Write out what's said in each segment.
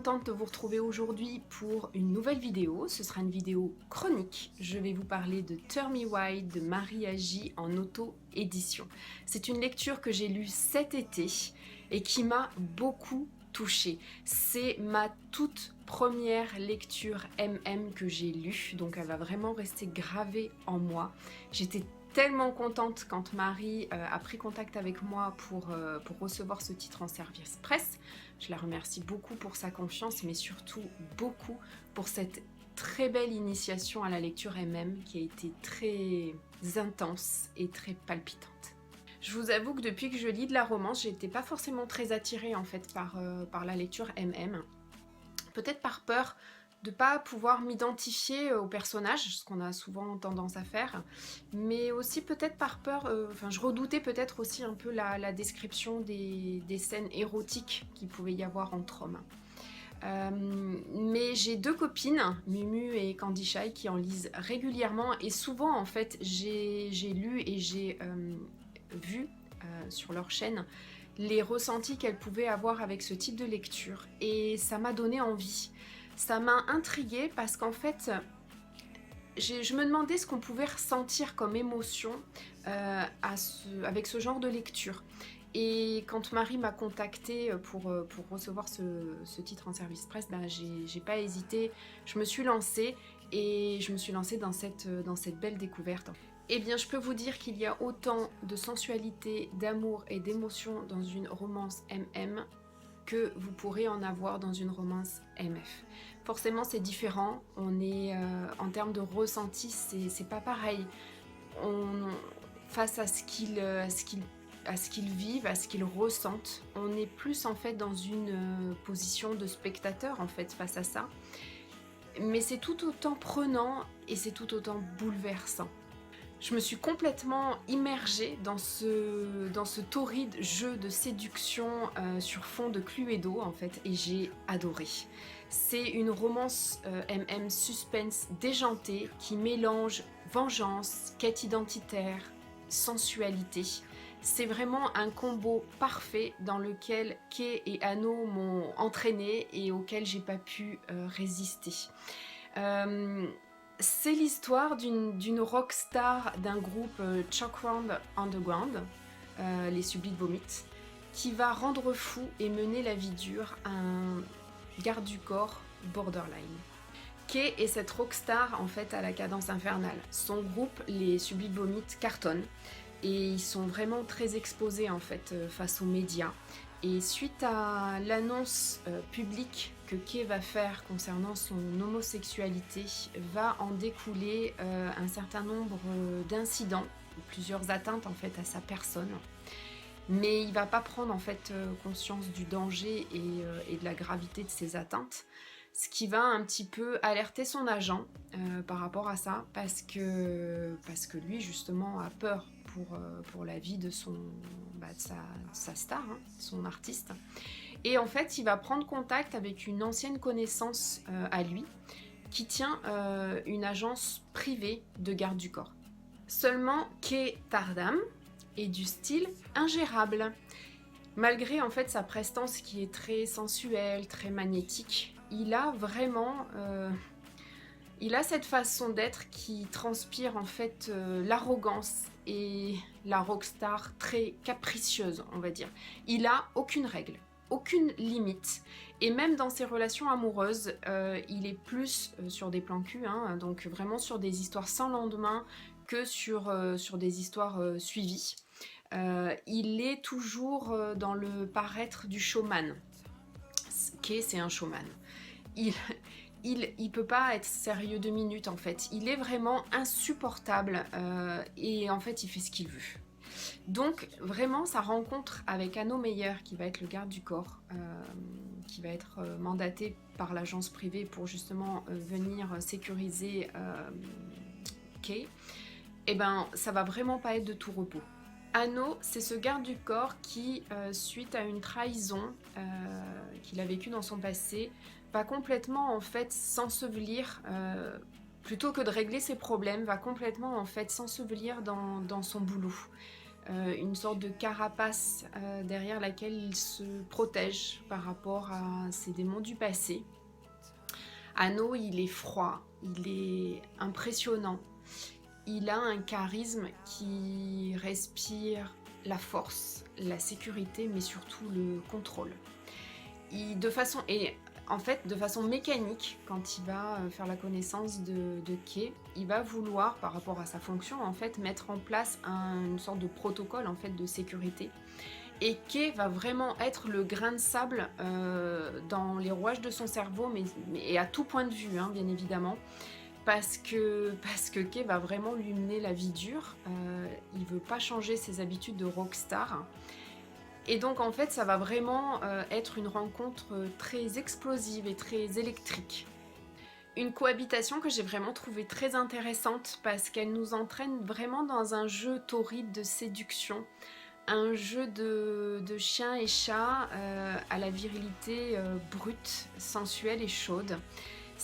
contente de vous retrouver aujourd'hui pour une nouvelle vidéo. Ce sera une vidéo chronique. Je vais vous parler de Tell Me Why de Marie Agi en auto-édition. C'est une lecture que j'ai lue cet été et qui m'a beaucoup touchée. C'est ma toute première lecture MM que j'ai lue, donc elle va vraiment rester gravée en moi. J'étais tellement contente quand Marie a pris contact avec moi pour recevoir ce titre en service presse. Je la remercie beaucoup pour sa confiance, mais surtout beaucoup pour cette très belle initiation à la lecture MM qui a été très intense et très palpitante. Je vous avoue que depuis que je lis de la romance, j'étais pas forcément très attirée en fait par la lecture MM. Peut-être par peur de ne pas pouvoir m'identifier au personnage, ce qu'on a souvent tendance à faire, mais aussi peut-être par peur, je redoutais peut-être aussi un peu la description des scènes érotiques qu'il pouvait y avoir entre hommes. Mais j'ai deux copines, Mumu et Candy Shy, qui en lisent régulièrement, et souvent en fait j'ai lu et j'ai vu sur leur chaîne les ressentis qu'elles pouvaient avoir avec ce type de lecture, et ça m'a donné envie. Ça m'a intriguée parce qu'en fait, je me demandais ce qu'on pouvait ressentir comme émotion avec ce genre de lecture. Et quand Marie m'a contactée pour recevoir ce titre en service presse, j'ai pas hésité, je me suis lancée et je me suis lancée dans cette belle découverte. Eh bien, je peux vous dire qu'il y a autant de sensualité, d'amour et d'émotion dans une romance MM que vous pourrez en avoir dans une romance MF. Forcément, c'est différent. On est en termes de ressenti, c'est pas pareil. Face à ce qu'ils vivent, à ce qu'ils ressentent, on est plus en fait dans une position de spectateur en fait face à ça. Mais c'est tout autant prenant et c'est tout autant bouleversant. Je me suis complètement immergée dans ce torride jeu de séduction sur fond de Cluedo en fait, et j'ai adoré. C'est une romance MM suspense déjantée qui mélange vengeance, quête identitaire, sensualité. C'est vraiment un combo parfait dans lequel Kay et Anno m'ont entraînée et auquel j'ai pas pu résister. C'est l'histoire d'une rockstar d'un groupe Chalkround Underground, les Sublimes Vomit, qui va rendre fou et mener la vie dure à un garde du corps borderline. Kay est cette rockstar en fait à la cadence infernale. Son groupe, les Sublimes Vomit, cartonne et ils sont vraiment très exposés en fait face aux médias. Et suite à l'annonce publique que Kay va faire concernant son homosexualité, va en découler un certain nombre d'incidents, plusieurs atteintes en fait à sa personne. Mais il va pas prendre en fait conscience du danger et de la gravité de ces atteintes, ce qui va un petit peu alerter son agent par rapport à ça, parce que lui justement a peur pour la vie de sa star, hein, son artiste. Et en fait, il va prendre contact avec une ancienne connaissance à lui, qui tient une agence privée de garde du corps. Seulement, Kay Tardam est du style ingérable. Malgré en fait sa prestance qui est très sensuelle, très magnétique, il a vraiment... il a cette façon d'être qui transpire en fait l'arrogance et la rockstar très capricieuse, on va dire. Il a aucune règle, aucune limite, et même dans ses relations amoureuses, il est plus sur des plans cul, hein, donc vraiment sur des histoires sans lendemain que sur des histoires suivies. Il est toujours dans le paraître du showman. Kay, c'est un showman. Il peut pas être sérieux 2 minutes en fait. Il est vraiment insupportable et en fait il fait ce qu'il veut. Donc vraiment sa rencontre avec Anno Meyer, qui va être le garde du corps, qui va être mandaté par l'agence privée pour justement venir sécuriser Kay, et ben ça va vraiment pas être de tout repos. Anno, c'est ce garde du corps qui, suite à une trahison qu'il a vécue dans son passé, va complètement en fait s'ensevelir, plutôt que de régler ses problèmes, va complètement en fait s'ensevelir dans son boulot. une sorte de carapace derrière laquelle il se protège par rapport à ses démons du passé. Anno, il est froid, il est impressionnant, il a un charisme qui respire la force, la sécurité, mais surtout le contrôle. De façon mécanique, quand il va faire la connaissance de Kay, il va vouloir, par rapport à sa fonction, en fait, mettre en place une sorte de protocole en fait, de sécurité. Et Kay va vraiment être le grain de sable dans les rouages de son cerveau, mais à tout point de vue, hein, bien évidemment, parce que Kay va vraiment lui mener la vie dure. Il veut pas changer ses habitudes de rockstar. Et donc en fait ça va vraiment être une rencontre très explosive et très électrique. Une cohabitation que j'ai vraiment trouvée très intéressante parce qu'elle nous entraîne vraiment dans un jeu torride de séduction, un jeu de chien et chat à la virilité brute, sensuelle et chaude.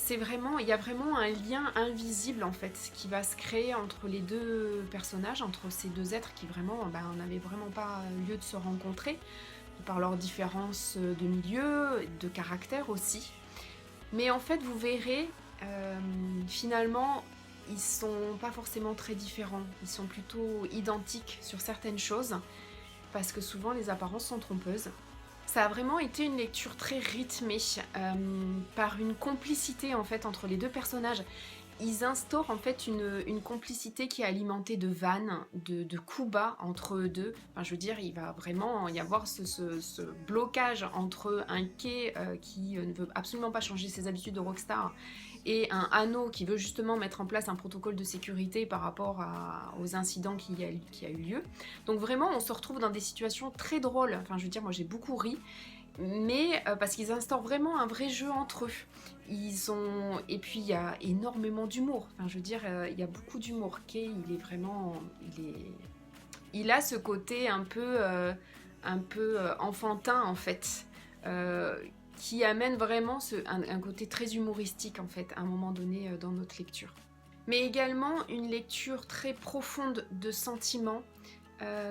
Il y a vraiment un lien invisible en fait qui va se créer entre les deux personnages, entre ces deux êtres qui vraiment n'avaient vraiment pas lieu de se rencontrer par leurs différences de milieu, de caractère aussi. Mais en fait vous verrez finalement ils sont pas forcément très différents, ils sont plutôt identiques sur certaines choses parce que souvent les apparences sont trompeuses. Ça a vraiment été une lecture très rythmée, par une complicité en fait entre les deux personnages. Ils instaurent en fait une complicité qui est alimentée de vannes, de coups bas entre eux deux. Enfin, je veux dire, il va vraiment y avoir ce blocage entre un Kay qui ne veut absolument pas changer ses habitudes de rockstar et un Anno qui veut justement mettre en place un protocole de sécurité par rapport aux incidents qui a eu lieu. Donc vraiment, on se retrouve dans des situations très drôles. Enfin, je veux dire, moi j'ai beaucoup ri, mais parce qu'ils instaurent vraiment un vrai jeu entre eux. Et puis il y a énormément d'humour. Enfin, je veux dire, il y a beaucoup d'humour. Kay, il a ce côté un peu enfantin en fait. Qui amène vraiment un côté très humoristique en fait à un moment donné dans notre lecture. Mais également une lecture très profonde de sentiments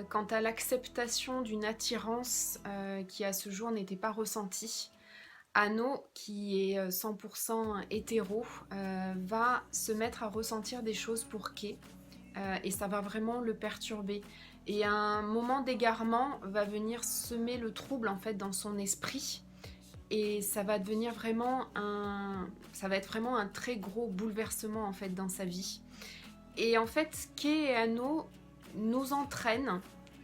quant à l'acceptation d'une attirance qui à ce jour n'était pas ressentie. Anno, qui est 100% hétéro, va se mettre à ressentir des choses pour Kay et ça va vraiment le perturber. Et un moment d'égarement va venir semer le trouble en fait dans son esprit. Et ça va être vraiment un très gros bouleversement en fait dans sa vie. Et en fait, Kay et Anno nous entraînent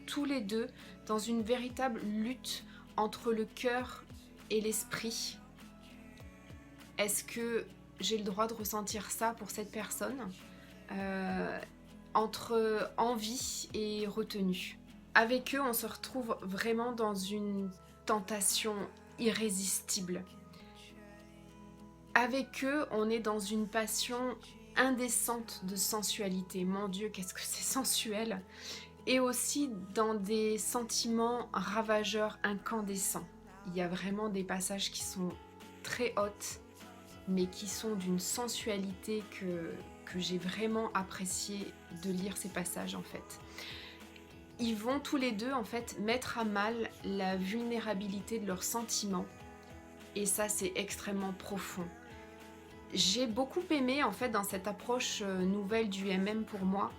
tous les deux dans une véritable lutte entre le cœur et l'esprit. Est-ce que j'ai le droit de ressentir ça pour cette personne entre envie et retenue. Avec eux, on se retrouve vraiment dans une tentation irrésistible. Avec eux, on est dans une passion indécente de sensualité. Mon Dieu, qu'est-ce que c'est sensuel! Et aussi dans des sentiments ravageurs incandescents. Il y a vraiment des passages qui sont très hautes, mais qui sont d'une sensualité que j'ai vraiment apprécié de lire ces passages en fait. Ils vont tous les deux en fait mettre à mal la vulnérabilité de leurs sentiments et ça c'est extrêmement profond. J'ai beaucoup aimé en fait dans cette approche nouvelle du MM pour moi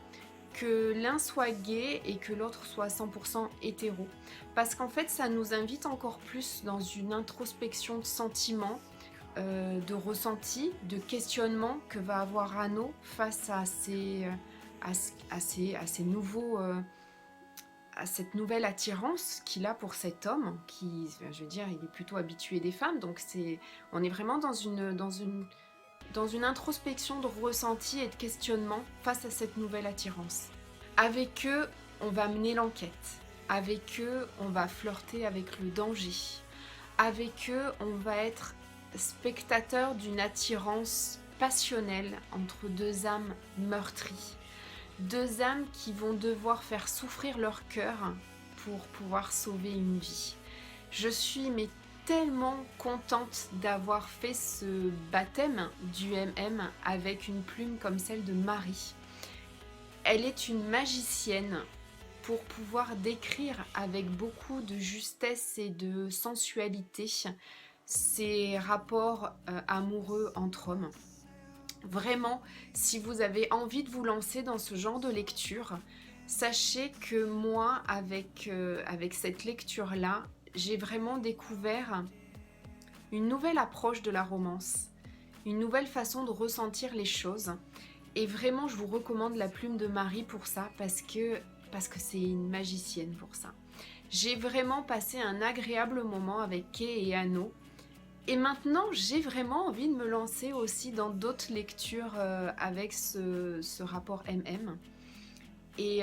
que l'un soit gay et que l'autre soit 100% hétéro parce qu'en fait ça nous invite encore plus dans une introspection de sentiments, de ressentis, de questionnements que va avoir Anno face à cette nouvelle attirance qu'il a pour cet homme qui, je veux dire, il est plutôt habitué des femmes, donc on est vraiment dans une introspection de ressenti et de questionnement face à cette nouvelle attirance. Avec eux, on va mener l'enquête. Avec eux, on va flirter avec le danger. Avec eux, on va être spectateur d'une attirance passionnelle entre deux âmes meurtries. Deux âmes qui vont devoir faire souffrir leur cœur pour pouvoir sauver une vie. Je suis tellement contente d'avoir fait ce baptême du MM avec une plume comme celle de Marie. Elle est une magicienne pour pouvoir décrire avec beaucoup de justesse et de sensualité ces rapports amoureux entre hommes. Vraiment, si vous avez envie de vous lancer dans ce genre de lecture, sachez que moi, avec cette lecture-là, j'ai vraiment découvert une nouvelle approche de la romance, une nouvelle façon de ressentir les choses. Et vraiment, je vous recommande La Plume de Marie pour ça, parce que c'est une magicienne pour ça. J'ai vraiment passé un agréable moment avec Kay et Anno. Et maintenant, j'ai vraiment envie de me lancer aussi dans d'autres lectures avec ce rapport MM. Et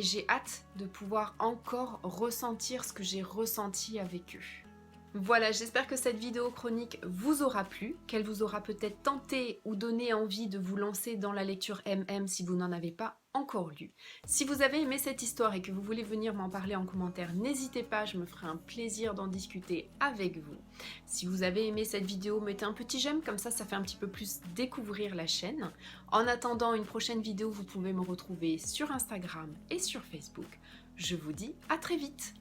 j'ai hâte de pouvoir encore ressentir ce que j'ai ressenti avec eux. Voilà, j'espère que cette vidéo chronique vous aura plu, qu'elle vous aura peut-être tenté ou donné envie de vous lancer dans la lecture MM si vous n'en avez pas encore lu. Si vous avez aimé cette histoire et que vous voulez venir m'en parler en commentaire, n'hésitez pas, je me ferai un plaisir d'en discuter avec vous. Si vous avez aimé cette vidéo, mettez un petit j'aime, comme ça fait un petit peu plus découvrir la chaîne. En attendant une prochaine vidéo, vous pouvez me retrouver sur Instagram et sur Facebook. Je vous dis à très vite.